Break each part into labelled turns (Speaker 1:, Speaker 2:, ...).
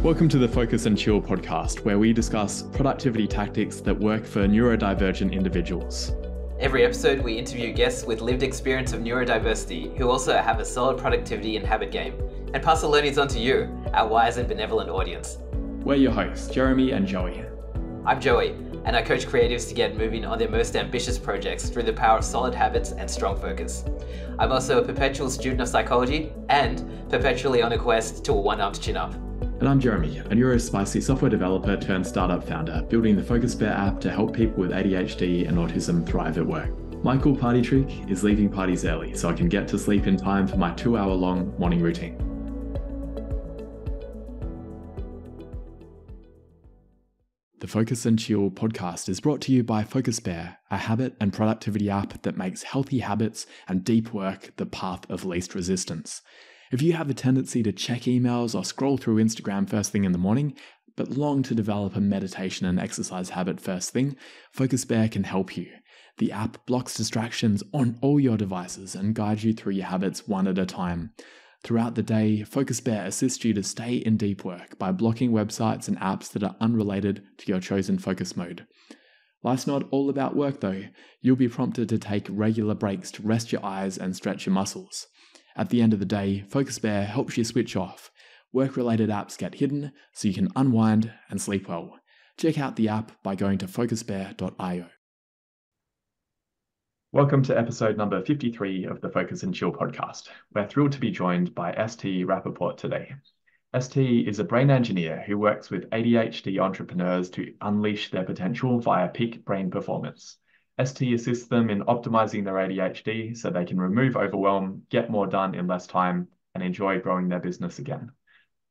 Speaker 1: Welcome to the Focus and Chill podcast, where we discuss productivity tactics that work for neurodivergent individuals.
Speaker 2: Every episode, we interview guests with lived experience of neurodiversity who also have a solid productivity and habit game, and pass the learnings on to you, our wise and benevolent audience.
Speaker 1: We're your hosts, Jeremy and Joey.
Speaker 2: I'm Joey, and I coach creatives to get moving on their most ambitious projects through the power of solid habits and strong focus. I'm also a perpetual student of psychology and perpetually on a quest to a one-armed chin-up.
Speaker 1: And I'm Jeremy, a neurospicy software developer turned startup founder, building the Focus Bear app to help people with ADHD and autism thrive at work. My cool party trick is leaving parties early so I can get to sleep in time for my 2-hour-long morning routine. The Focus and Chill podcast is brought to you by Focus Bear, a habit and productivity app that makes healthy habits and deep work the path of least resistance. If you have a tendency to check emails or scroll through Instagram first thing in the morning, but long to develop a meditation and exercise habit first thing, Focus Bear can help you. The app blocks distractions on all your devices and guides you through your habits one at a time. Throughout the day, Focus Bear assists you to stay in deep work by blocking websites and apps that are unrelated to your chosen focus mode. Life's not all about work though. You'll be prompted to take regular breaks to rest your eyes and stretch your muscles. At the end of the day, Focus Bear helps you switch off. Work-related apps get hidden so you can unwind and sleep well. Check out the app by going to focusbear.io. Welcome to episode number 53 of the Focus and Chill podcast. We're thrilled to be joined by ST Rappaport today. ST is a brain engineer who works with ADHD entrepreneurs to unleash their potential via peak brain performance. ST assists them in optimizing their ADHD so they can remove overwhelm, get more done in less time, and enjoy growing their business again.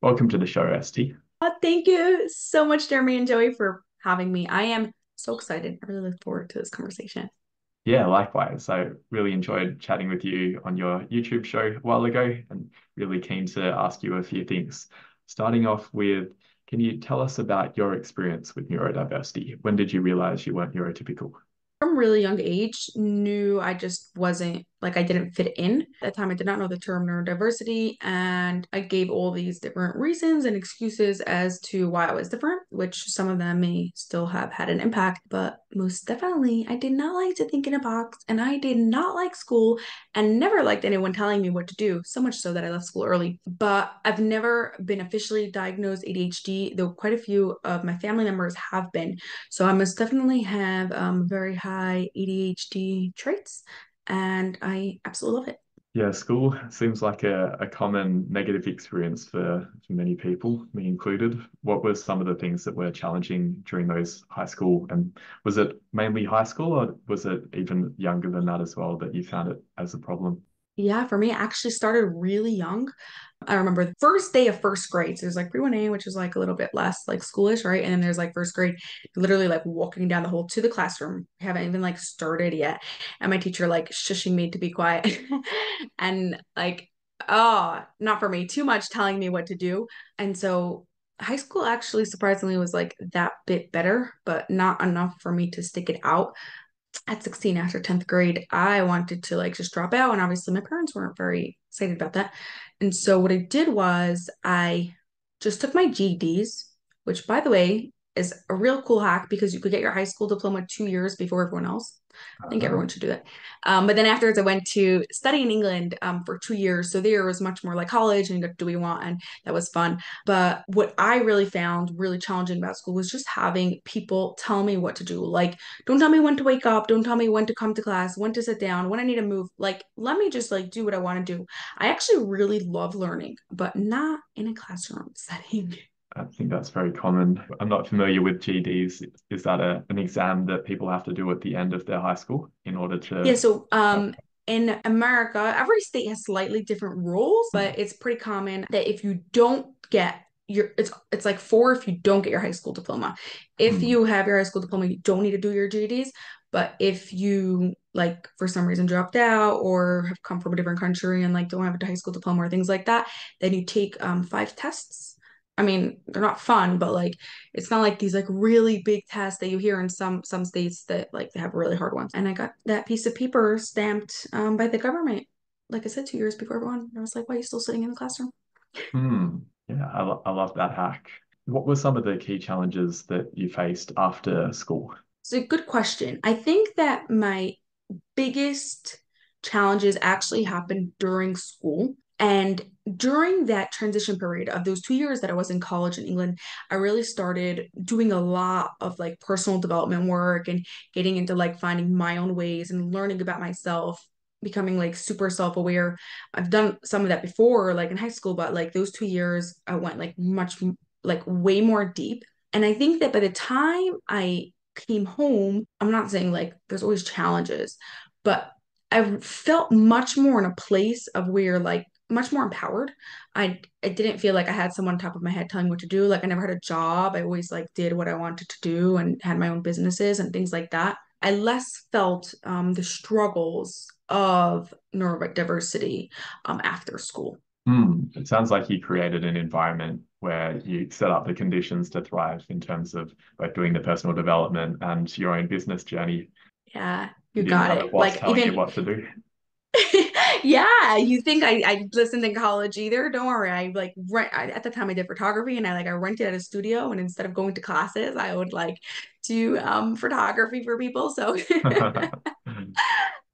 Speaker 1: Welcome to the show, ST.
Speaker 3: Thank you so much, Jeremy and Joey, for having me. I am so excited. I really look forward to this conversation.
Speaker 1: Yeah, likewise. I really enjoyed chatting with you on your YouTube show a while ago and really keen to ask you a few things. Starting off with, can you tell us about your experience with neurodiversity? When did you realize you weren't neurotypical?
Speaker 3: From a really young age, knew I just wasn't, I didn't fit in. At the time, I did not know the term neurodiversity, and I gave all these different reasons and excuses as to why I was different, which some of them may still have had an impact, but most definitely, I did not like to think in a box, and I did not like school, and never liked anyone telling me what to do, so much so that I left school early. But I've never been officially diagnosed ADHD, though quite a few of my family members have been. So I must definitely have very high ADHD traits, and I absolutely love it.
Speaker 1: Yeah, school seems like a common negative experience for many people, me included. What were some of the things that were challenging during those high school? And was it mainly high school, or was it even younger than that as well that you found it as a problem?
Speaker 3: Yeah, for me, it actually started really young. I remember the first day of first grade. So there's pre-1A, which is a little bit less schoolish, right? And then there's first grade, literally walking down the hall to the classroom. We haven't even started yet. And my teacher shushing me to be quiet. And oh, not for me, too much telling me what to do. And so high school actually surprisingly was that bit better, but not enough for me to stick it out. At 16, after 10th grade, I wanted to just drop out, and obviously my parents weren't very excited about that. And so what I did was I just took my GEDs, which by the way is a real cool hack because you could get your high school diploma 2 years before everyone else. I think everyone should do that. But then afterwards, I went to study in England for 2 years. So there was much more like college, and you got to do what you want, and that was fun. But what I really found really challenging about school was just having people tell me what to do. Don't tell me when to wake up. Don't tell me when to come to class, when to sit down, when I need to move. Let me just do what I want to do. I actually really love learning, but not in a classroom setting.
Speaker 1: I think that's very common. I'm not familiar with GEDs. Is that an exam that people have to do at the end of their high school in order to?
Speaker 3: Yeah, so in America, every state has slightly different rules, but it's pretty common that if you don't get it's like 4 if you don't get your high school diploma. If you have your high school diploma, you don't need to do your GEDs. But if you for some reason dropped out or have come from a different country and don't have a high school diploma or things like that, then you take 5 tests. I mean, they're not fun, but it's not these really big tests that you hear in some states that they have really hard ones. And I got that piece of paper stamped by the government. Like I said, 2 years before everyone. I was like, why are you still sitting in the classroom?
Speaker 1: Yeah, Yeah, I love that hack. What were some of the key challenges that you faced after school?
Speaker 3: It's a good question. I think that my biggest challenges actually happened during school. And during that transition period of those 2 years that I was in college in England, I really started doing a lot of like personal development work and getting into like finding my own ways and learning about myself, becoming like super self-aware. I've done some of that before, like in high school, but like those 2 years, I went like like way more deep. And I think that by the time I came home, I'm not saying like there's always challenges, but I felt much more in a place of where like much more empowered. I didn't feel like I had someone on top of my head telling me what to do. Like I never had a job. I always like did what I wanted to do and had my own businesses and things like that. I less felt the struggles of neurodiversity after school.
Speaker 1: It sounds like you created an environment where you set up the conditions to thrive in terms of both doing the personal development and your own business journey.
Speaker 3: Yeah,
Speaker 1: You
Speaker 3: you
Speaker 1: didn't
Speaker 3: got
Speaker 1: have a
Speaker 3: it.
Speaker 1: boss
Speaker 3: Like
Speaker 1: telling you
Speaker 3: even
Speaker 1: what to do.
Speaker 3: yeah, you think I listened in college either? Don't worry. At the time I did photography and I rented at a studio and instead of going to classes, I would like do photography for people. So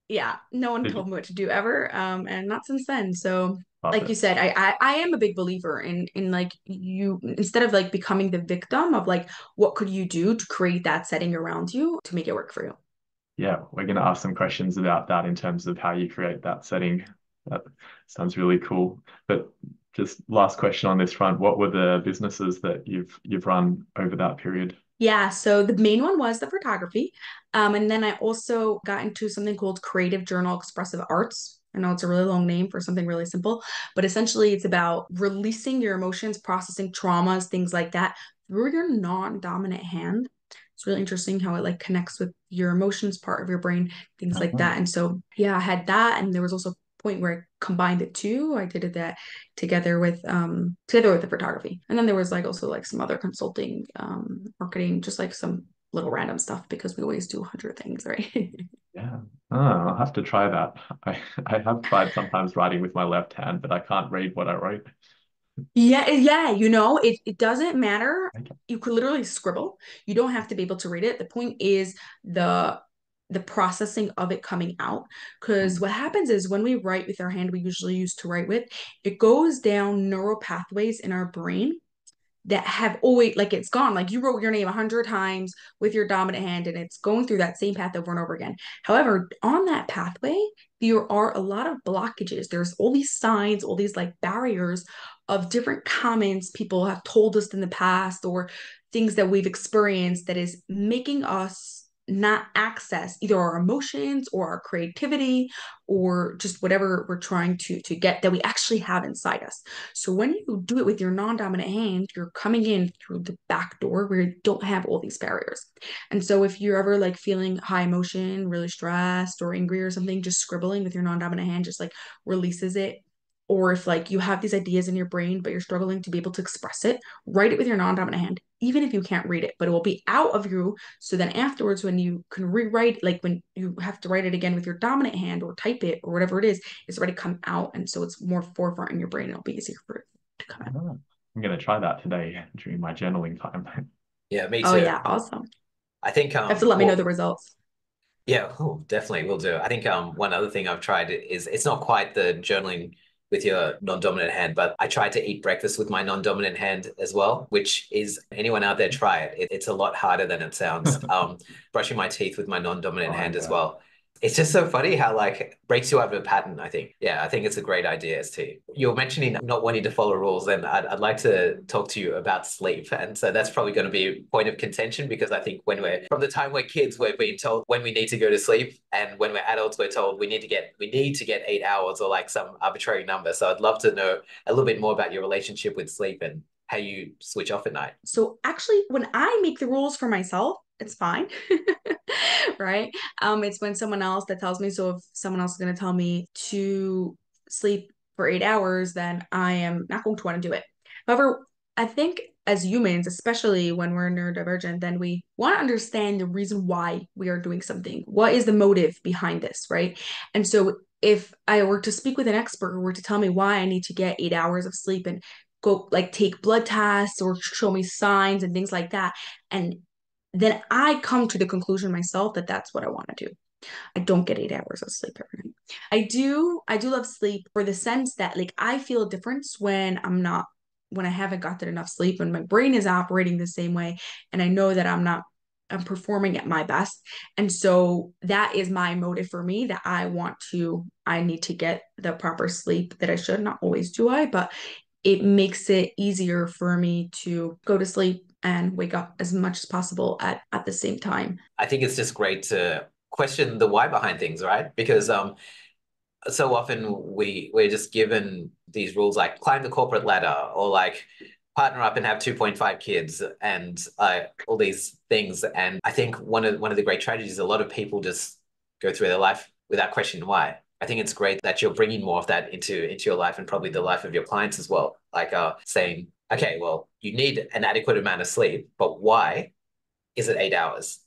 Speaker 3: yeah, no one
Speaker 1: Did you
Speaker 3: told me what to do ever. And not since then. So
Speaker 1: love
Speaker 3: like
Speaker 1: it?
Speaker 3: you said, I am a big believer in like you instead of like becoming the victim of like what could you do to create that setting around you to make it work for you.
Speaker 1: Yeah, we're going to ask some questions about that in terms of how you create that setting. That sounds really cool. But just last question on this front, what were the businesses that you've run over that period?
Speaker 3: Yeah, so the main one was the photography. And then I also got into something called Creative Journal Expressive Arts. I know it's a really long name for something really simple, but essentially it's about releasing your emotions, processing traumas, things like that through your non-dominant hand. It's really interesting how it like connects with your emotions part of your brain, things like
Speaker 1: Uh-huh.
Speaker 3: that. And so, yeah, I had that. And there was also a point where I combined the two. I did that together with the photography. And then there was like also like some other consulting marketing, just like some little random stuff because we always do 100 things, right?
Speaker 1: Yeah. Oh, I'll have to try that. I have tried sometimes writing with my left hand, but I can't read what I write.
Speaker 3: Yeah, yeah, it doesn't matter.
Speaker 1: Okay.
Speaker 3: You could literally scribble. You don't have to be able to read it. The point is the the processing of it coming out. Because
Speaker 1: Mm.
Speaker 3: what happens is when we write with our hand, we usually use to write with, it goes down neural pathways in our brain that have always like it's gone. Like you wrote your name 100 times with your dominant hand and it's going through that same path over and over again. However, on that pathway, there are a lot of blockages. There's all these signs, all these like barriers of different comments people have told us in the past or things that we've experienced that is making us not access either our emotions or our creativity or just whatever we're trying to get that we actually have inside us. So when you do it with your non-dominant hand, you're coming in through the back door where you don't have all these barriers. And so if you're ever like feeling high emotion, really stressed or angry or something, just scribbling with your non-dominant hand just like releases it. Or if like you have these ideas in your brain, but you're struggling to be able to express it, write it with your non-dominant hand, even if you can't read it, but it will be out of you. So then afterwards, when you can rewrite, like when you have to write it again with your dominant hand or type it or whatever it is, it's already come out. And so it's more forefront in your brain. It'll be easier for it to come out.
Speaker 1: Oh, I'm going to try that today during my journaling time.
Speaker 2: Yeah, me
Speaker 3: Oh
Speaker 2: too.
Speaker 3: yeah, awesome.
Speaker 2: I think
Speaker 3: You have to let me know
Speaker 2: well,
Speaker 3: the results.
Speaker 2: yeah, oh, definitely will do. I think one other thing I've tried is it's not quite the journaling with your non-dominant hand, but I tried to eat breakfast with my non-dominant hand as well, which is anyone out there try it. It's a lot harder than it sounds. Brushing my teeth with my non-dominant
Speaker 1: Oh
Speaker 2: hand as
Speaker 1: yeah.
Speaker 2: well. It's just so funny how like breaks you out of a pattern, I think. Yeah, I think it's a great idea, ST. You're mentioning not wanting to follow rules, and I'd like to talk to you about sleep. And so that's probably going to be a point of contention because I think from the time we're kids, we're being told when we need to go to sleep, and when we're adults, we're told we need to get 8 hours or like some arbitrary number. So I'd love to know a little bit more about your relationship with sleep and how you switch off at night.
Speaker 3: So actually, when I make the rules for myself, it's fine. Right? It's when someone else that tells me. So if someone else is going to tell me to sleep for 8 hours, then I am not going to want to do it. However, I think as humans, especially when we're neurodivergent, then we want to understand the reason why we are doing something. What is the motive behind this, right? And so if I were to speak with an expert who were to tell me why I need to get 8 hours of sleep and go like take blood tests or show me signs and things like that. And then I come to the conclusion myself that that's what I want to do. I don't get 8 hours of sleep every night. I do love sleep for the sense that like I feel a difference when I haven't gotten enough sleep and my brain is operating the same way and I know that I'm performing at my best. And so that is my motive for me that I need to get the proper sleep that I should. Not always do I, but it makes it easier for me to go to sleep and wake up as much as possible at the same time.
Speaker 2: I think it's just great to question the why behind things, right? Because so often we're just given these rules like climb the corporate ladder or like partner up and have 2.5 kids and all these things. And I think one of the great tragedies is a lot of people just go through their life without questioning why. I think it's great that you're bringing more of that into your life and probably the life of your clients as well. Like saying, okay, well, you need an adequate amount of sleep, but why is it 8 hours?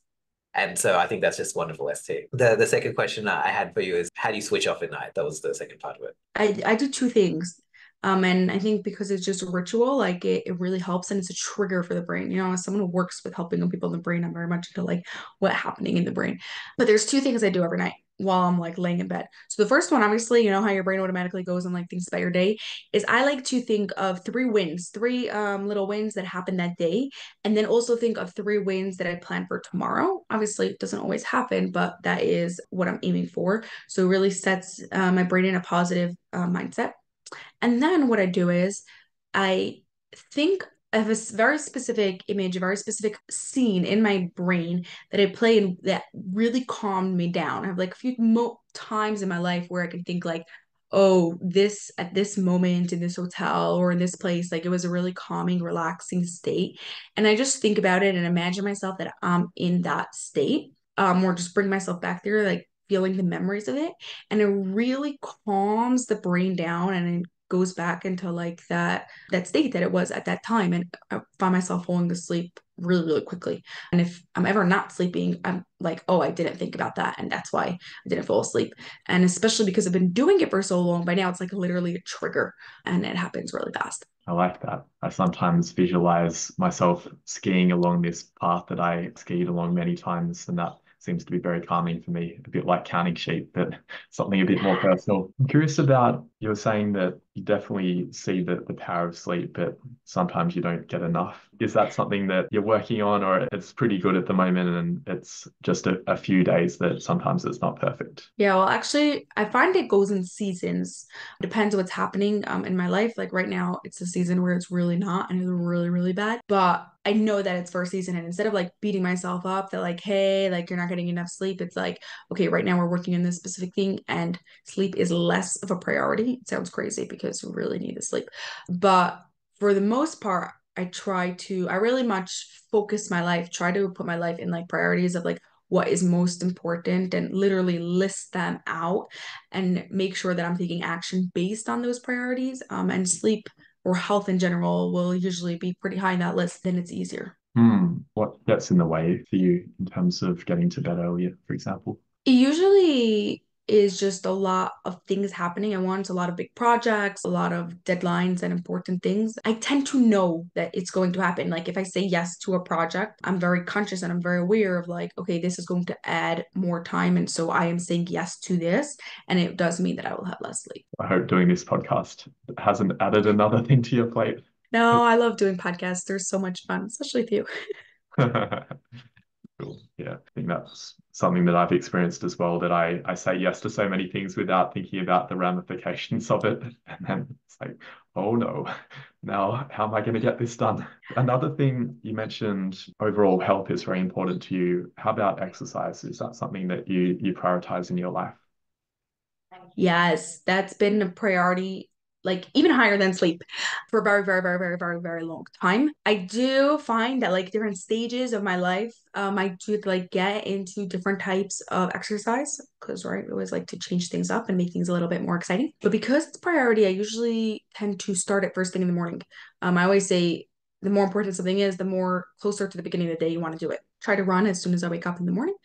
Speaker 2: And so I think that's just wonderful, ST. The second question I had for you is how do you switch off at night? That was the second part of it.
Speaker 3: I do two things. And I think because it's just a ritual, like it really helps and it's a trigger for the brain. You know, as someone who works with helping people in the brain, I'm very much into like what happening in the brain. But there's two things I do every night while I'm like laying in bed. So the first one, obviously, you know how your brain automatically goes and like thinks about your day, is I like to think of three wins, three little wins that happened that day, and then also think of three wins that I plan for tomorrow. Obviously, it doesn't always happen, but that is what I'm aiming for. So it really sets my brain in a positive mindset. And then what I do is I think of a very specific image, a very specific scene in my brain that I play and that really calmed me down. I have like a few times in my life where I can think like, oh, this at this moment in this hotel or in this place, like it was a really calming, relaxing state. And I just think about it and imagine myself that I'm in that state, or just bring myself back there, like feeling the memories of it. And it really calms the brain down and it goes back into like that state that it was at that time, and I find myself falling asleep really really quickly. And if I'm ever not sleeping, I'm like, oh, I didn't think about that and that's why I didn't fall asleep. And especially because I've been doing it for so long, by now it's like literally a trigger and it happens really fast.
Speaker 1: I like that. I sometimes visualize myself skiing along this path that I skied along many times, and that seems to be very calming for me, a bit like counting sheep, but something a bit more personal. I'm curious about, you were saying that you definitely see the power of sleep, but sometimes you don't get enough. Is that something that you're working on, or it's pretty good at the moment and it's just a few days that sometimes it's not perfect?
Speaker 3: Yeah, well, actually, I find it goes in seasons. Depends what's happening in my life. Like right now, it's a season where it's really not and it's really, really bad. But I know that it's for a season. And instead of like beating myself up that like, hey, like you're not getting enough sleep, it's like, okay, right now we're working on this specific thing and sleep is less of a priority. It sounds crazy because we really need to sleep. But for the most part, I really much focus my life, try to put my life in like priorities of like, what is most important and literally list them out and make sure that I'm taking action based on those priorities. And sleep or health in general will usually be pretty high in that list, then it's easier.
Speaker 1: What gets in the way for you in terms of getting to bed earlier, for example?
Speaker 3: It usually is just a lot of things happening at once, a lot of big projects, a lot of deadlines and important things. I tend to know that it's going to happen. Like if I say yes to a project, I'm very conscious and I'm very aware of like, okay, this is going to add more time. And so I am saying yes to this. And it does mean that I will have less sleep.
Speaker 1: I hope doing this podcast hasn't added another thing to your plate.
Speaker 3: No, I love doing podcasts. They're so much fun, especially with you.
Speaker 1: Cool. Yeah, I think that's something that I've experienced as well, that I say yes to so many things without thinking about the ramifications of it. And then it's like, oh no, now how am I going to get this done? Another thing you mentioned, overall health is very important to you. How about exercise? Is that something that you prioritize in your life?
Speaker 3: Yes, that's been a priority, like even higher than sleep for a very, very, very, very, very, very long time. I do find that like different stages of my life, I do like get into different types of exercise because right, we always like to change things up and make things a little bit more exciting. But because it's priority, I usually tend to start it first thing in the morning. I always say the more important something is, the more closer to the beginning of the day you want to do it. Try to run as soon as I wake up in the morning.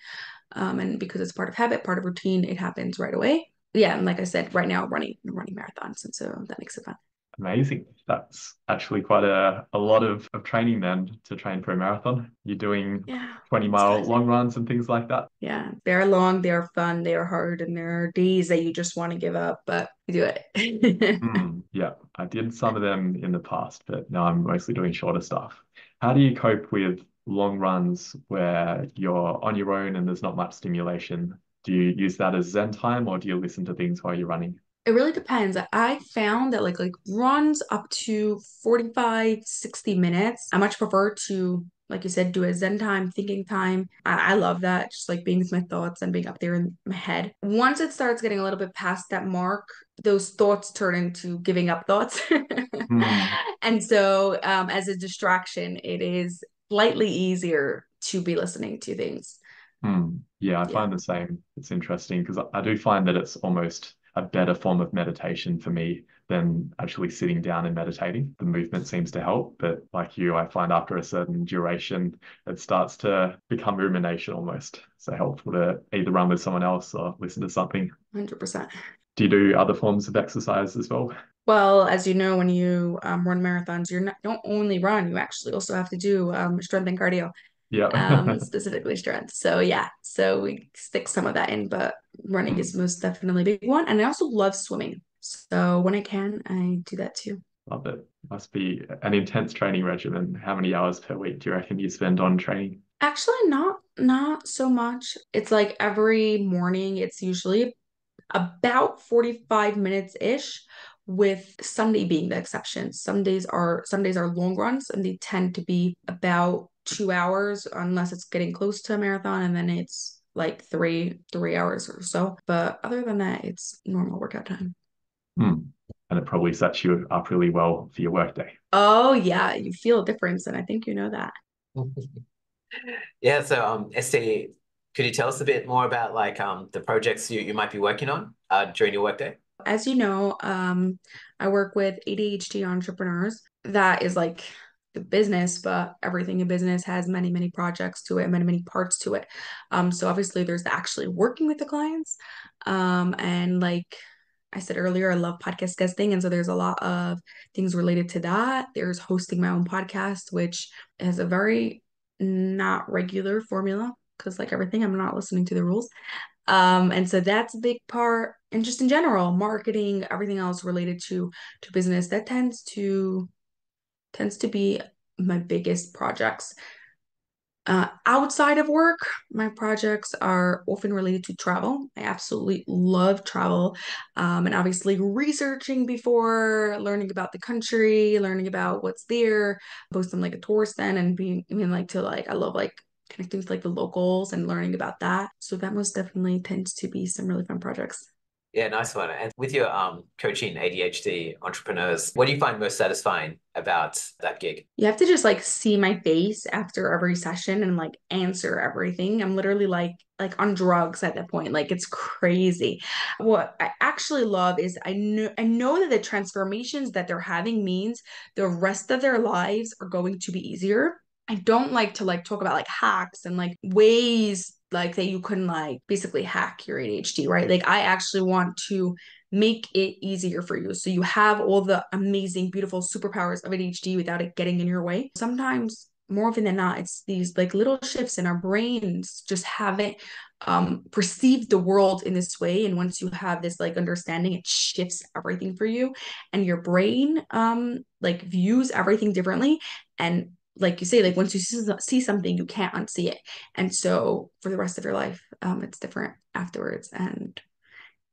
Speaker 3: And because it's part of habit, part of routine, it happens right away. Yeah, and like I said, right now running marathons, and so that makes it fun.
Speaker 1: Amazing. That's actually quite a lot of training then to train for a marathon. You're doing
Speaker 3: Yeah,
Speaker 1: 20
Speaker 3: it's
Speaker 1: mile
Speaker 3: good.
Speaker 1: long runs and things like that.
Speaker 3: Yeah, they're long, they're fun, they're hard, and there are days that you just want to give up, but you do it.
Speaker 1: Yeah, I did some of them in the past, but now I'm mostly doing shorter stuff. How do you cope with long runs where you're on your own and there's not much stimulation? Do you use that as Zen time or do you listen to things while you're running?
Speaker 3: It really depends. I found that like runs up to 45, 60 minutes. I much prefer to, like you said, do a Zen time, thinking time. I love that. Just like being with my thoughts and being up there in my head. Once it starts getting a little bit past that mark, those thoughts turn into giving up thoughts.
Speaker 1: Hmm.
Speaker 3: And so as a distraction, it is slightly easier to be listening to things.
Speaker 1: Yeah, I
Speaker 3: Yeah.
Speaker 1: find the same. It's interesting because I do find that it's almost a better form of meditation for me than actually sitting down and meditating. The movement seems to help, but like you, I find after a certain duration, it starts to become rumination almost. So helpful to either run with someone else or listen to something.
Speaker 3: 100%.
Speaker 1: Do you do other forms of exercise as well?
Speaker 3: Well, as you know, when you run marathons, you're not don't only run, you actually also have to do strength and cardio,
Speaker 1: Yeah.
Speaker 3: specifically strength. So yeah, so we stick some of that in, but running
Speaker 1: Hmm.
Speaker 3: is most definitely a big one. And I also love swimming. So when I can, I do that too.
Speaker 1: Love it. Must be an intense training regimen. How many hours per week do you reckon you spend on training?
Speaker 3: Actually, not so much. It's like every morning, it's usually about 45 minutes ish, with Sunday being the exception. Some days are long runs and they tend to be about 2 hours unless it's getting close to a marathon, and then it's like three hours or so. But other than that, it's normal workout time.
Speaker 1: Hmm. And it probably sets you up really well for your workday.
Speaker 3: Oh yeah, you feel a difference, and I think you know that.
Speaker 2: Yeah, so ST, could you tell us a bit more about like the projects you might be working on during your workday?
Speaker 3: As you know, I work with ADHD entrepreneurs. That is like the business, but everything in business has many, many projects to it, many, many parts to it. So obviously there's actually working with the clients. And like I said earlier, I love podcast guesting. And so there's a lot of things related to that. There's hosting my own podcast, which has a very not regular formula because like everything, I'm not listening to the rules. And so that's a big part, and just in general, marketing, everything else related to business, that tends to be my biggest projects. Outside of work, my projects are often related to travel. I absolutely love travel. And obviously researching before, learning about the country, learning about what's there, both on like a tourist then and being even like to like I love like connecting with like the locals and learning about that. So that most definitely tends to be some really fun projects.
Speaker 2: Yeah, nice one. And with your coaching ADHD entrepreneurs, what do you find most satisfying about that gig?
Speaker 3: You have to just like see my face after every session and like answer everything. I'm literally like on drugs at that point. Like it's crazy. What I actually love is I know that the transformations that they're having means the rest of their lives are going to be easier. I don't like to like talk about like hacks and like ways like that you can like basically hack your ADHD, right? Like I actually want to make it easier for you. So you have all the amazing, beautiful superpowers of ADHD without it getting in your way. Sometimes, more often than not, it's these like little shifts in our brains just haven't perceived the world in this way. And once you have this like understanding, it shifts everything for you. And your brain like views everything differently. And like you say, like once you see something, you can't unsee it. And so for the rest of your life, it's different afterwards. And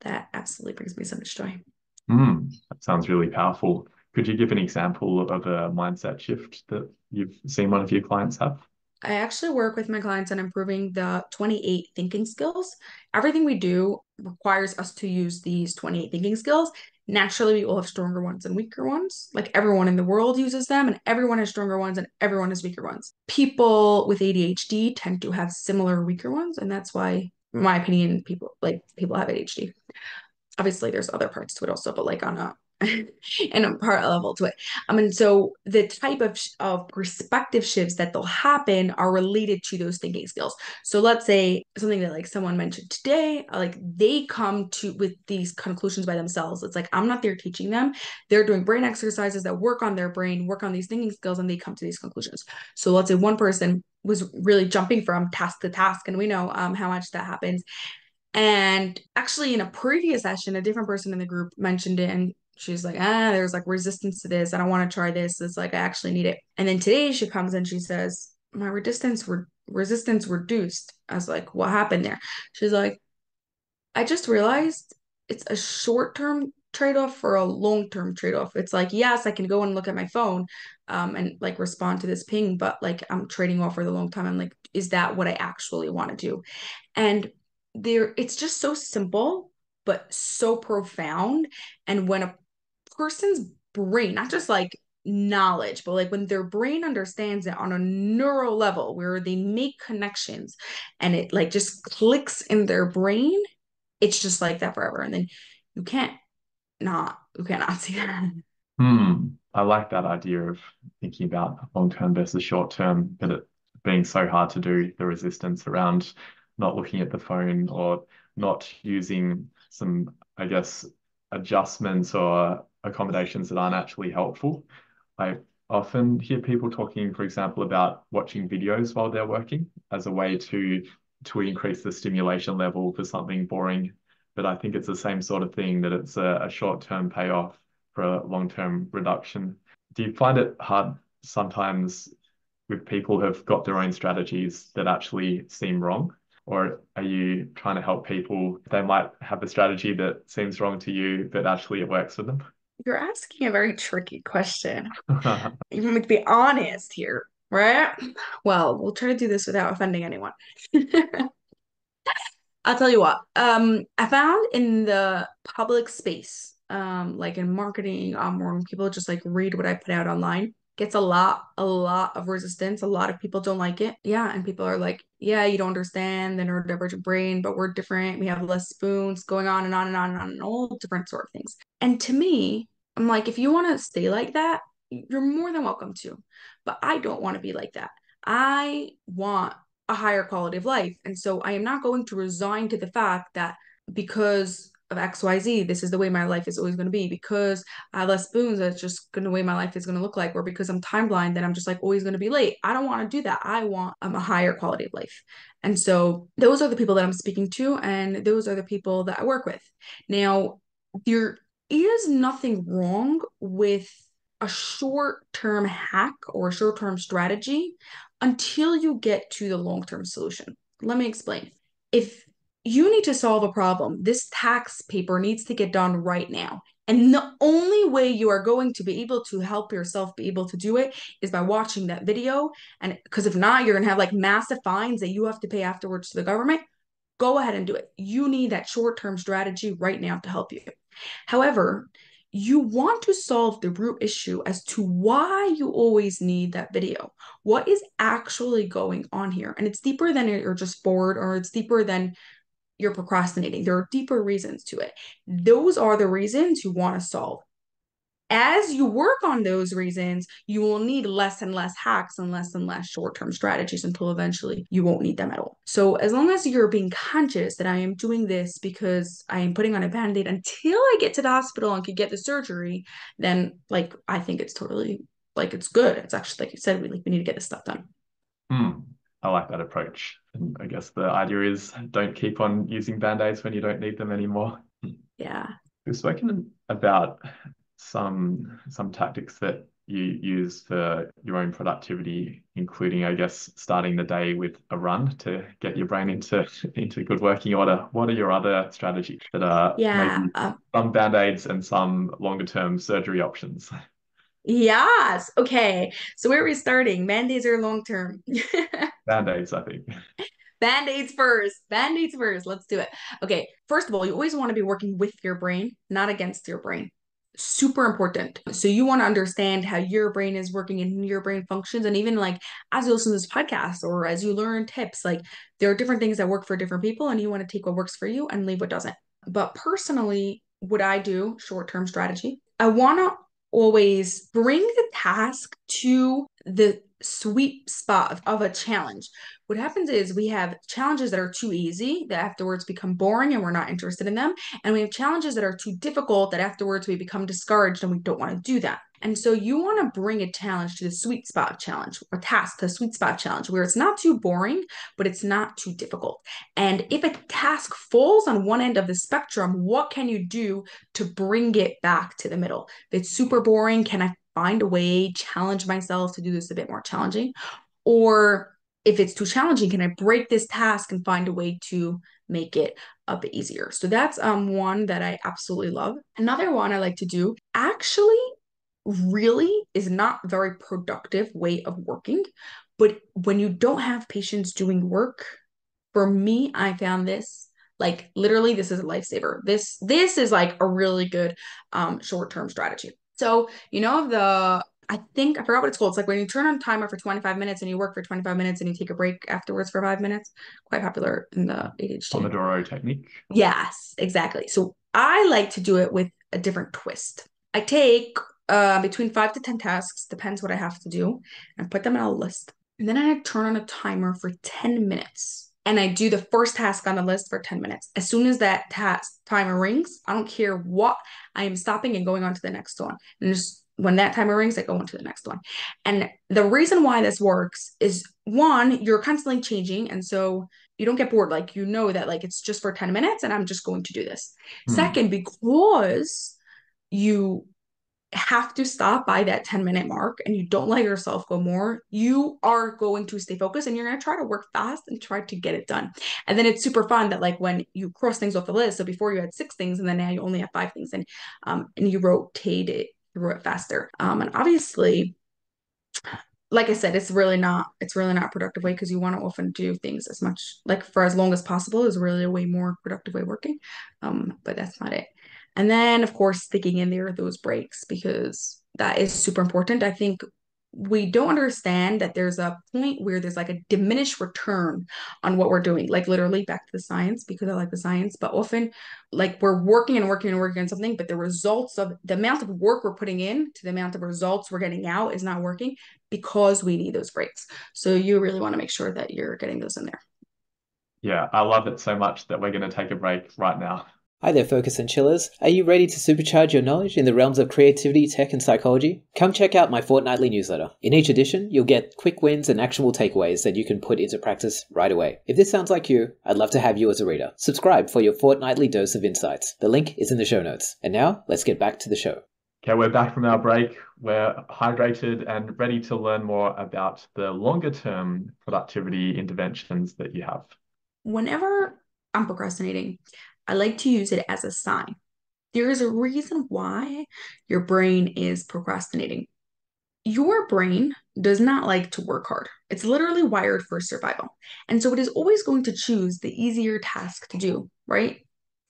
Speaker 3: that absolutely brings me so much joy.
Speaker 1: That sounds really powerful. Could you give an example of a mindset shift that you've seen one of your clients have?
Speaker 3: I actually work with my clients on improving the 28 thinking skills. Everything we do requires us to use these 28 thinking skills. Naturally, we all have stronger ones and weaker ones. Like everyone in the world uses them, and everyone has stronger ones and everyone has weaker ones. People with ADHD tend to have similar weaker ones, and that's why, in my opinion, people have ADHD. Obviously there's other parts to it also, but like on and a part level to it. And so the type of perspective shifts that they'll happen are related to those thinking skills. So let's say something that like someone mentioned today, like they come to with these conclusions by themselves. It's like I'm not there teaching them. They're doing brain exercises that work on their brain, work on these thinking skills, and they come to these conclusions. So let's say one person was really jumping from task to task, and we know how much that happens. And actually, in a previous session, a different person in the group mentioned it, and she's like, there's like resistance to this. I don't want to try this. It's like I actually need it. And then today she comes and she says, my resistance reduced. I was like, what happened there? She's like, I just realized it's a short-term trade-off for a long-term trade-off. It's like, yes, I can go and look at my phone, and like respond to this ping, but like I'm trading off for the long time. I'm like, is that what I actually want to do? And there, it's just so simple, but so profound. And when a person's brain, not just like knowledge, but like when their brain understands it on a neural level where they make connections and it like just clicks in their brain, it's just like that forever. And then you can't you cannot see that.
Speaker 1: I like that idea of thinking about long term versus short term, but it being so hard to do, the resistance around not looking at the phone or not using some, I guess, adjustments or accommodations that aren't actually helpful. I often hear people talking, for example, about watching videos while they're working as a way to increase the stimulation level for something boring. But I think it's the same sort of thing, that it's a short-term payoff for a long-term reduction. Do you find it hard sometimes with people who have got their own strategies that actually seem wrong? Or are you trying to help people? They might have a strategy that seems wrong to you, but actually it works for them.
Speaker 3: You're asking a very tricky question. You want me to be honest here, right? Well, we'll try to do this without offending anyone. I'll tell you what. I found in the public space, like in marketing, or when people just like read what I put out online, gets a lot of resistance. A lot of people don't like it. Yeah, and people are like, yeah, you don't understand the neurodivergent brain, but we're different. We have less spoons, going on and on and on and on, and all different sort of things. And to me, I'm like, if you want to stay like that, you're more than welcome to. But I don't want to be like that. I want a higher quality of life. And so I am not going to resign to the fact that because of XYZ, this is the way my life is always going to be. Because I have less spoons, that's just going to the way my life is going to look like. Or because I'm time blind, then I'm just like always going to be late. I don't want to do that. I want a higher quality of life. And so those are the people that I'm speaking to, and those are the people that I work with. Now, there is nothing wrong with a short-term hack or a short-term strategy until you get to the long-term solution. Let me explain. If you need to solve a problem, this tax paper needs to get done right now. And the only way you are going to be able to help yourself be able to do it is by watching that video. And because if not, you're going to have like massive fines that you have to pay afterwards to the government. Go ahead and do it. You need that short-term strategy right now to help you. However, you want to solve the root issue as to why you always need that video. What is actually going on here? And it's deeper than you're just bored, or it's deeper than you're procrastinating. There are deeper reasons to it. Those are the reasons you want to solve. As you work on those reasons, you will need less and less hacks and less short-term strategies until eventually you won't need them at all. So as long as you're being conscious that I am doing this because I am putting on a band-aid until I get to the hospital and could get the surgery, then like I think it's totally like it's good. It's actually like you said, we need to get this stuff done.
Speaker 1: Hmm. I like that approach. And I guess the idea is don't keep on using band-aids when you don't need them anymore.
Speaker 3: Yeah.
Speaker 1: We've spoken about some tactics that you use for your own productivity, including, I guess, starting the day with a run to get your brain into good working order. What are your other strategies that are
Speaker 3: Yeah.
Speaker 1: maybe some band-aids and some longer term surgery options?
Speaker 3: Yes. Okay. So where are we starting? Band-aids or long term?
Speaker 1: Band-aids, I think.
Speaker 3: Band-aids first. Band-aids first. Let's do it. Okay. First of all, you always want to be working with your brain, not against your brain. Super important. So you want to understand how your brain is working and your brain functions. And even like as you listen to this podcast or as you learn tips, like there are different things that work for different people, and you want to take what works for you and leave what doesn't. But personally, what I do, short-term strategy, I want to always bring the task to the sweet spot of a challenge. What happens is we have challenges that are too easy that afterwards become boring and we're not interested in them. And we have challenges that are too difficult that afterwards we become discouraged and we don't want to do that. And so you want to bring a challenge to the sweet spot challenge, a task to the sweet spot challenge where it's not too boring, but it's not too difficult. And if a task falls on one end of the spectrum, what can you do to bring it back to the middle? If it's super boring, can I find a way, challenge myself to do this a bit more challenging? Or if it's too challenging, can I break this task and find a way to make it a bit easier? So that's one that I absolutely love. Another one I like to do actually really is not very productive way of working. But when you don't have patients doing work, for me, I found this like literally this is a lifesaver. This is like a really good short-term strategy. So, I think I forgot what it's called. It's like when you turn on timer for 25 minutes and you work for 25 minutes and you take a break afterwards for 5 minutes. Quite popular in the ADHD.
Speaker 1: Pomodoro technique.
Speaker 3: Yes, exactly. So I like to do it with a different twist. I take between 5 to 10 tasks, depends what I have to do, and put them in a list. And then I turn on a timer for 10 minutes. And I do the first task on the list for 10 minutes. As soon as that task timer rings, I don't care what, I am stopping and going on to the next one. And just when that timer rings, I go on to the next one. And the reason why this works is one, you're constantly changing. And so you don't get bored. Like, you know that like it's just for 10 minutes and I'm just going to do this. Second, because you have to stop by that 10-minute mark and you don't let yourself go more, you are going to stay focused and you're going to try to work fast and try to get it done. And then it's super fun that like when you cross things off the list, so before you had 6 things and then now you only have 5 things, and you rotate it through it faster. And obviously, like I said, it's really not a productive way because you want to often do things as much like for as long as possible is really a way more productive way of working. But that's not it. And then of course sticking in there those breaks because that is super important. I think we don't understand that there's a point where there's like a diminished return on what we're doing, like literally back to the science because I like the science, but often like we're working and working and working on something, but the results of the amount of work we're putting in to the amount of results we're getting out is not working because we need those breaks. So you really want to make sure that you're getting those in there.
Speaker 1: Yeah, I love it so much that we're going to take a break right now.
Speaker 2: Hi there, Focus and Chillers. Are you ready to supercharge your knowledge in the realms of creativity, tech, and psychology? Come check out my fortnightly newsletter. In each edition, you'll get quick wins and actionable takeaways that you can put into practice right away. If this sounds like you, I'd love to have you as a reader. Subscribe for your fortnightly dose of insights. The link is in the show notes. And now, let's get back to the show.
Speaker 1: Okay, we're back from our break. We're hydrated and ready to learn more about the longer term productivity interventions that you have.
Speaker 3: Whenever I'm procrastinating, I like to use it as a sign. There is a reason why your brain is procrastinating. Your brain does not like to work hard. It's literally wired for survival. And so it is always going to choose the easier task to do, right?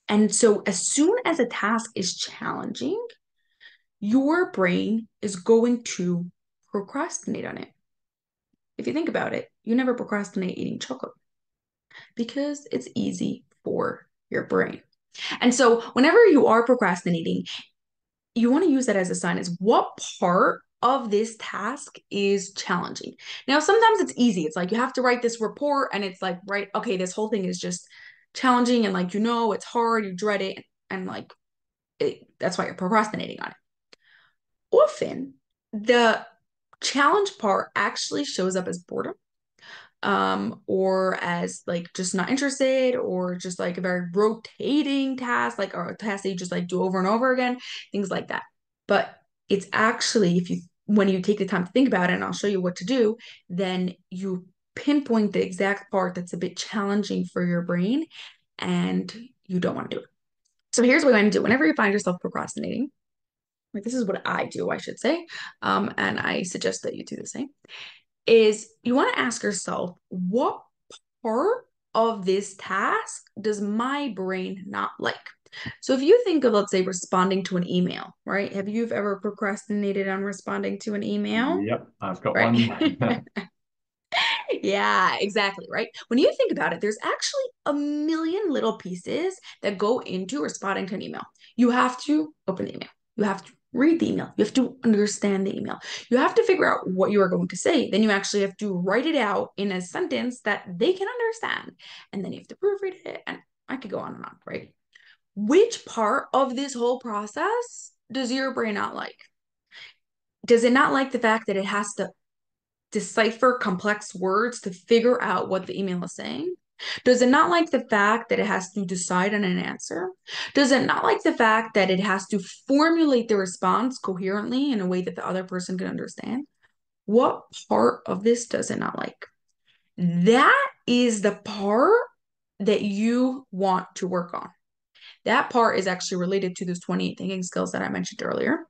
Speaker 3: And so as soon as a task is challenging, your brain is going to procrastinate on it. If you think about it, you never procrastinate eating chocolate because it's easy for your brain. And so whenever you are procrastinating, you want to use that as a sign as what part of this task is challenging. Now, sometimes it's easy. It's like you have to write this report and it's like, right, okay, this whole thing is just challenging and like, it's hard, you dread it, and like that's why you're procrastinating on it. Often, the challenge part actually shows up as boredom, or as like just not interested, or just like a very rotating task, like or a task that you just like do over and over again, things like that. But it's actually when you take the time to think about it, and I'll show you what to do, then you pinpoint the exact part that's a bit challenging for your brain and you don't want to do it. So here's what I'm going to do. Whenever you find yourself procrastinating, like this is what I do, I should say, and I suggest that you do the same, is you want to ask yourself, what part of this task does my brain not like? So if you think of, let's say, responding to an email, right? Have you ever procrastinated on responding to an email?
Speaker 1: Yep, I've got
Speaker 3: Right.
Speaker 1: one.
Speaker 3: Yeah, exactly, right? When you think about it, there's actually a million little pieces that go into responding to an email. You have to open the email. You have to read the email. You have to understand the email. You have to figure out what you are going to say. Then you actually have to write it out in a sentence that they can understand. And then you have to proofread it. And I could go on, right? Which part of this whole process does your brain not like? Does it not like the fact that it has to decipher complex words to figure out what the email is saying? Does it not like the fact that it has to decide on an answer? Does it not like the fact that it has to formulate the response coherently in a way that the other person can understand? What part of this does it not like? That is the part that you want to work on. That part is actually related to those 28 thinking skills that I mentioned earlier.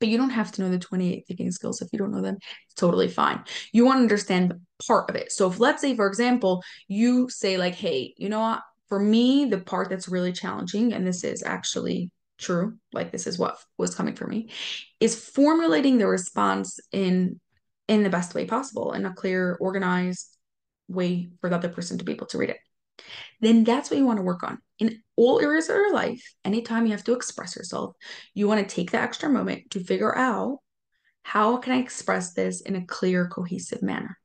Speaker 3: But you don't have to know the 28 thinking skills. If you don't know them, it's totally fine. You want to understand part of it. So if, let's say, for example, you say like, hey, you know what? For me, the part that's really challenging, and this is actually true, like this is what was coming for me, is formulating the response in the best way possible, in a clear, organized way for the other person to be able to read it. Then that's what you want to work on. In all areas of your life, anytime you have to express yourself, you want to take the extra moment to figure out, how can I express this in a clear, cohesive manner?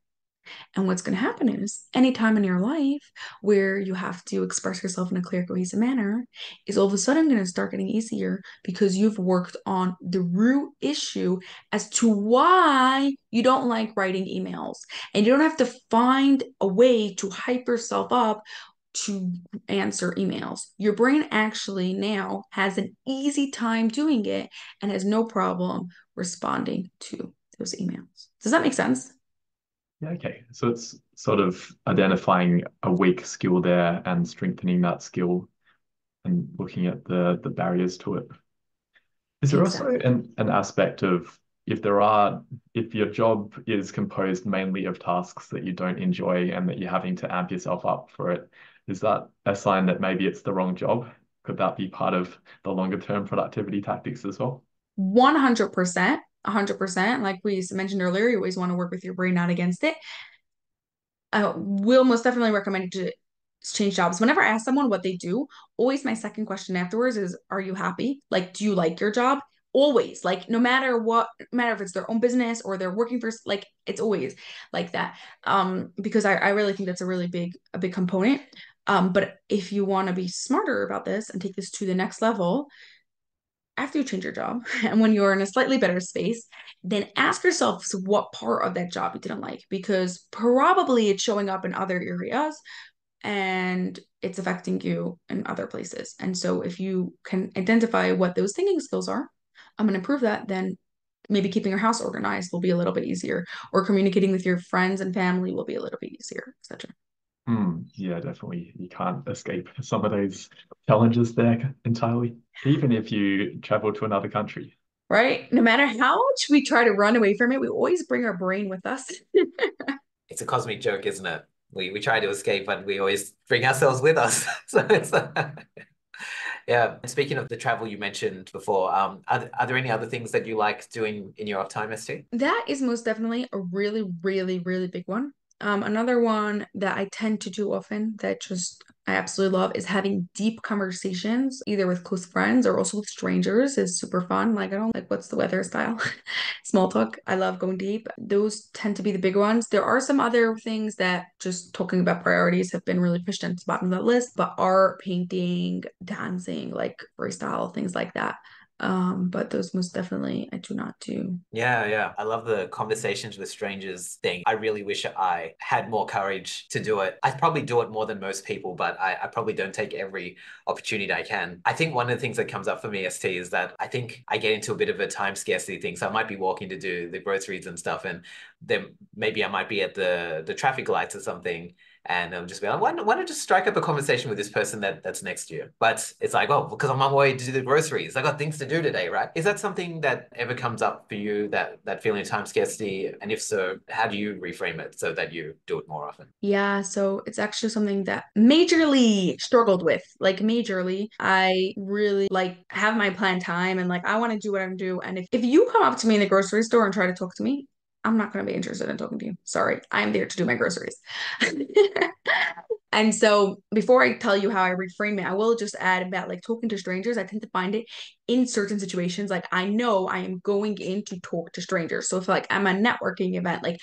Speaker 3: And what's going to happen is, anytime in your life where you have to express yourself in a clear, cohesive manner, is all of a sudden going to start getting easier because you've worked on the root issue as to why you don't like writing emails. And you don't have to find a way to hype yourself up to answer emails. Your brain actually now has an easy time doing it and has no problem responding to those emails. Does that make sense?
Speaker 1: Yeah, okay. So it's sort of identifying a weak skill there and strengthening that skill and looking at the barriers to it. Is there also
Speaker 3: Exactly.
Speaker 1: an aspect of if your job is composed mainly of tasks that you don't enjoy and that you're having to amp yourself up for it, is that a sign that maybe it's the wrong job? Could that be part of the longer term productivity tactics as well?
Speaker 3: 100%. 100%. Like we mentioned earlier, you always want to work with your brain, not against it. I will most definitely recommend to change jobs. Whenever I ask someone what they do, always my second question afterwards is, are you happy? Like, do you like your job? Always, like, no matter what, no matter if it's their own business or they're working for, like, it's always like that. Because I really think that's a big component. But if you want to be smarter about this and take this to the next level, after you change your job and when you're in a slightly better space, then ask yourself, so what part of that job you didn't like, because probably it's showing up in other areas and it's affecting you in other places. And so if you can identify what those thinking skills are, I'm going to improve that, then maybe keeping your house organized will be a little bit easier, or communicating with your friends and family will be a little bit easier, etc.
Speaker 1: Yeah, definitely. You can't escape some of those challenges there entirely, even if you travel to another country.
Speaker 3: Right? No matter how much we try to run away from it, we always bring our brain with us.
Speaker 2: It's a cosmic joke, isn't it? We try to escape, but we always bring ourselves with us. So it's yeah. And speaking of the travel you mentioned before, are there any other things that you like doing in your off time, ST?
Speaker 3: That is most definitely a really, really, really big one. Another one that I tend to do often that just I absolutely love is having deep conversations, either with close friends or also with strangers, is super fun. Like, I don't like what's the weather style. Small talk. I love going deep. Those tend to be the big ones. There are some other things that, just talking about priorities, have been really pushed into the bottom of that list, but art, painting, dancing, like freestyle, things like that. But those most definitely I do not do.
Speaker 2: Yeah, yeah. I love the conversations with strangers thing. I really wish I had more courage to do it. I probably do it more than most people, but I probably don't take every opportunity I can. I think one of the things that comes up for me, ST, is that I think I get into a bit of a time scarcity thing. So I might be walking to do the groceries and stuff, and then maybe I might be at the traffic lights or something. And I'll just be like, why not just strike up a conversation with this person that's next to you? But it's like, oh, because I'm on my way to do the groceries. I got things to do today, right? Is that something that ever comes up for you, that feeling of time scarcity? And if so, how do you reframe it so that you do it more often?
Speaker 3: Yeah, so it's actually something that majorly struggled with. Like majorly, I really like have my planned time and like I want to do what I'm do. And if you come up to me in the grocery store and try to talk to me, I'm not going to be interested in talking to you. Sorry, I'm there to do my groceries. And so before I tell you how I reframe it, I will just add about like talking to strangers. I tend to find it in certain situations. Like I know I am going in to talk to strangers. So if like I'm a networking event, like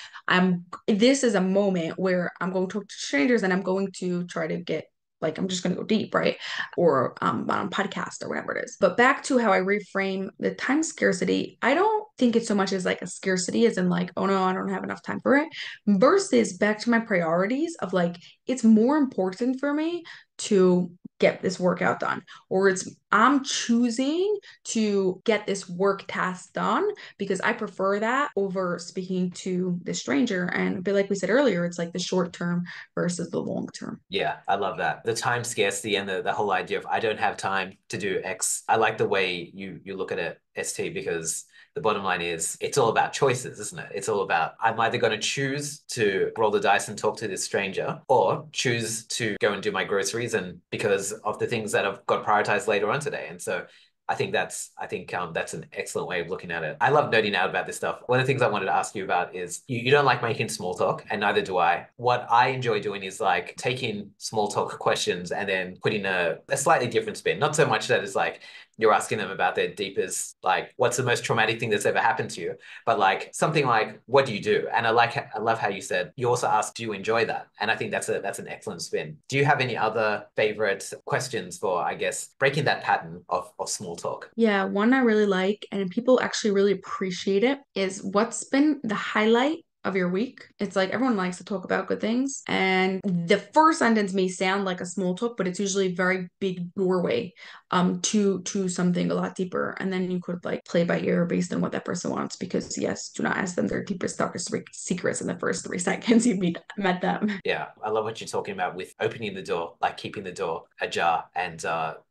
Speaker 3: this is a moment where I'm going to talk to strangers and I'm going to try to get like I'm just going to go deep, right? Or on a podcast or whatever it is. But back to how I reframe the time scarcity, I don't think it's so much as like a scarcity as in like, oh no, I don't have enough time for it, versus back to my priorities of like, it's more important for me to get this workout done, or I'm choosing to get this work task done because I prefer that over speaking to the stranger. And but like we said earlier, it's like the short term versus the long term.
Speaker 2: Yeah, I love that. The time scarcity and the whole idea of I don't have time to do X. I like the way you look at it, ST, because the bottom line is it's all about choices, isn't it? It's all about I'm either going to choose to roll the dice and talk to this stranger or choose to go and do my groceries and because of the things that I've got prioritized later on today. And so I think that's an excellent way of looking at it. I love nerding out about this stuff. One of the things I wanted to ask you about is you don't like making small talk, and neither do I. What I enjoy doing is like taking small talk questions and then putting a slightly different spin. Not so much that it's like you're asking them about their deepest, like what's the most traumatic thing that's ever happened to you, but like something like what do you do? And I love how you said you also asked, do you enjoy that? And I think that's an excellent spin. Do you have any other favorite questions for, I guess, breaking that pattern of small talk?
Speaker 3: Yeah, one I really like, and people actually really appreciate it, is what's been the highlight of your week? It's like everyone likes to talk about good things. And the first sentence may sound like a small talk, but it's usually a very big doorway to something a lot deeper. And then you could like play by ear based on what that person wants. Because yes, do not ask them their deepest, darkest secrets in the first 3 seconds met them.
Speaker 2: Yeah, I love what you're talking about with opening the door, like keeping the door ajar. And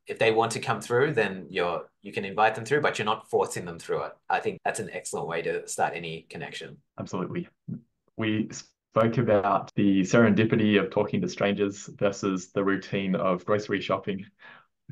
Speaker 2: if they want to come through, then you can invite them through, but you're not forcing them through it. I think that's an excellent way to start any connection.
Speaker 1: Absolutely. We spoke about the serendipity of talking to strangers versus the routine of grocery shopping.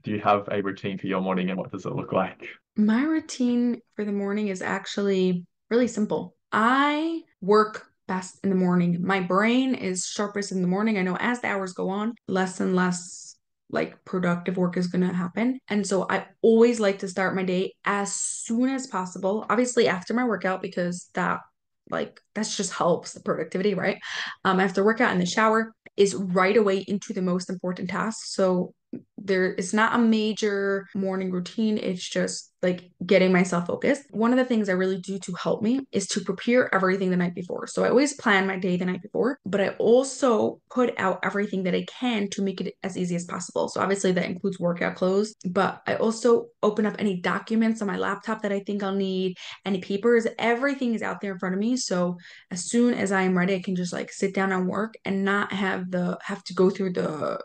Speaker 1: Do you have a routine for your morning and what does it look like?
Speaker 3: My routine for the morning is actually really simple. I work best in the morning. My brain is sharpest in the morning. I know as the hours go on, less and less like productive work is going to happen. And so I always like to start my day as soon as possible. Obviously after my workout because that's just helps the productivity, right? After workout in the shower is right away into the most important tasks. So there is not a major morning routine. It's just like getting myself focused. One of the things I really do to help me is to prepare everything the night before. So I always plan my day the night before, but I also put out everything that I can to make it as easy as possible. So obviously that includes workout clothes, but I also open up any documents on my laptop that I think I'll need, any papers, everything is out there in front of me. So as soon as I am ready, I can just like sit down and work and not have to go through the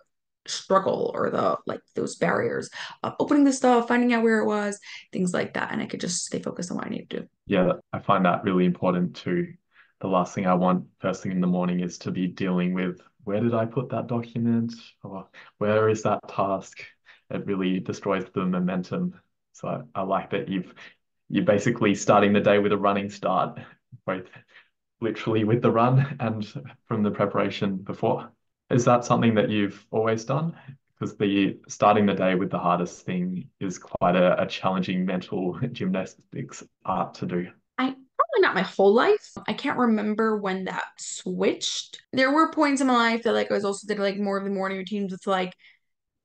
Speaker 3: struggle or the like those barriers of opening the stuff, finding out where it was, things like that. And I could just stay focused on what I need to do.
Speaker 1: Yeah, I find that really important too. The last thing I want first thing in the morning is to be dealing with where did I put that document or where is that task? It really destroys the momentum. So I like that you're basically starting the day with a running start, both literally with the run and from the preparation before. Is that something that you've always done? Because the starting the day with the hardest thing is quite a challenging mental gymnastics art to do.
Speaker 3: I probably not my whole life. I can't remember when that switched. There were points in my life that like I was also did like more of the morning routines with like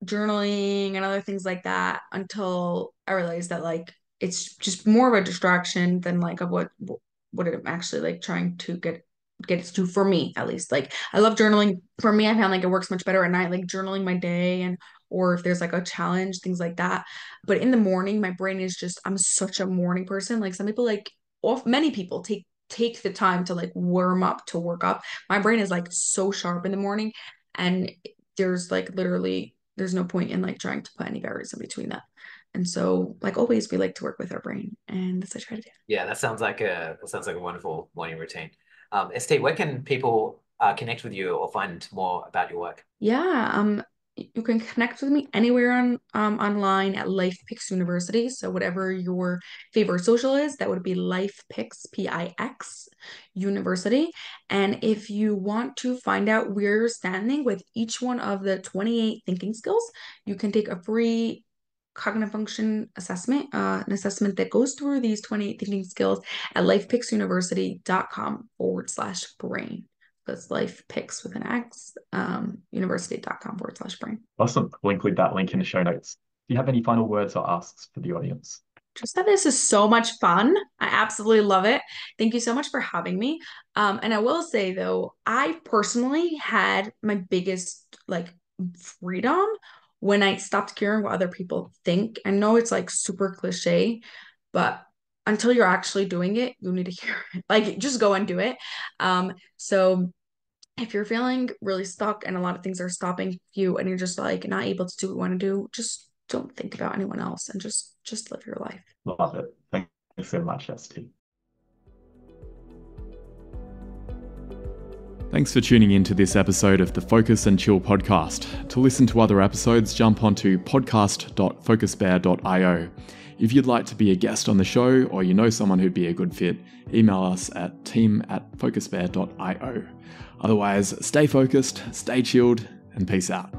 Speaker 3: journaling and other things like that until I realized that like it's just more of a distraction than like of what I'm actually like trying to get it to for me at least. Like I love journaling. For me, I found like it works much better at night, like journaling my day and or if there's like a challenge, things like that. But in the morning, my brain is just I'm such a morning person. Like some people like off many people take the time to like warm up to work up. My brain is like so sharp in the morning and there's like literally there's no point in like trying to put any barriers in between that. And so, like always, we like to work with our brain, and that's what I try to do.
Speaker 2: Yeah, that sounds like a wonderful morning routine. ST, where can people connect with you or find more about your work?
Speaker 3: Yeah, You can connect with me anywhere online at Life Picks University. So whatever your favorite social is, that would be Life Picks, Pix University. And if you want to find out where you're standing with each one of the 28 thinking skills, you can take a free cognitive function assessment, an assessment that goes through these 28 thinking skills at lifepicksuniversity.com/brain. That's life picks with an X, university.com/brain.
Speaker 1: Awesome. We'll include that link in the show notes. Do you have any final words or asks for the audience?
Speaker 3: Just that this is so much fun. I absolutely love it. Thank you so much for having me. And I will say though, I personally had my biggest like freedom when I stopped caring what other people think. I know it's like super cliche, but until you're actually doing it, you need to hear it. Like just go and do it. So if you're feeling really stuck and a lot of things are stopping you and you're just like not able to do what you want to do, just don't think about anyone else and just live your life.
Speaker 1: Love it. Thank you so much, ST. Thanks for tuning in to this episode of the Focus and Chill podcast. To listen to other episodes, jump onto podcast.focusbear.io. If you'd like to be a guest on the show or you know someone who'd be a good fit, email us at team@focusbear.io. Otherwise, stay focused, stay chilled, and peace out.